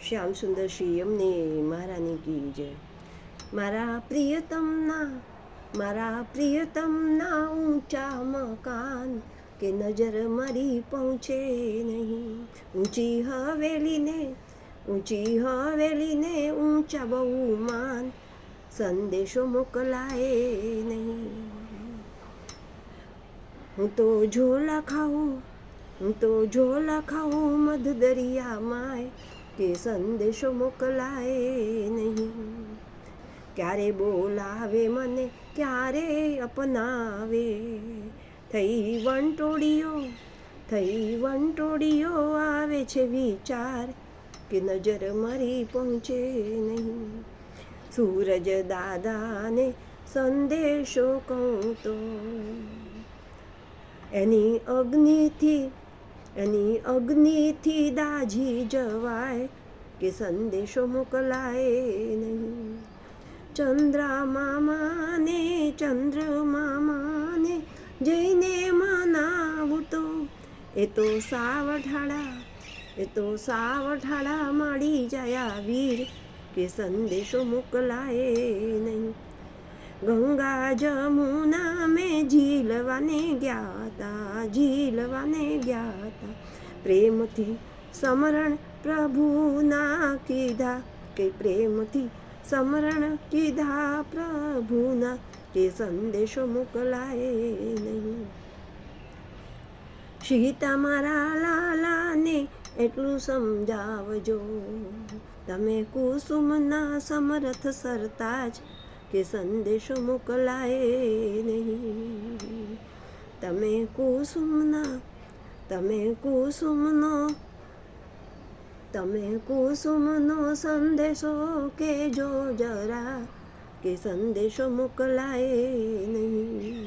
શ્યામ સુંદર શ્રી એમને મહારાની કી જય. મારા પ્રિયતમના ઊંચા મકાન કે નજર મારી પહોંચે નહીં. ઊંચી હવેલીને ઊંચા બહુમાન સંદેશો મોકલાય નહીં. હું તો ઝોલા ખાઉં મધ દરિયામાં કે સંદેશો મોકલાય નહીં. ક્યારે બોલાવે મને ક્યારે અપનાવે. થઈ વંટોળીઓ આવે છે વિચાર કે નજર મારી પહોંચે નહીં. સૂરજ દાદાને સંદેશો કહું તો એની અગ્નિથી દાઝી જવાય કે સંદેશો મોકલાય નહીં. ચંદ્રમામાને જઈને મનાવું તો એ તો સાવઠાળા માડી જાય વીર કે સંદેશો મોકલાય નહીં. ગંગા જમુના મેં ઝીલવાને ગયા તા પ્રેમથી સમરણ પ્રભુના કીધા કે પ્રેમથી સમરણ કીધા પ્રભુના કે સંદેશો મોકલાય નહીં. સીતા મારા લાલાને એટલું સમજાવજો તમે કુસુમના સમરથ સરતાજ કે સંદેશો મોકલાય નહીં. તમે કુસુમનો સંદેશો કેજો જરા કે સંદેશો મોકલાય નહીં.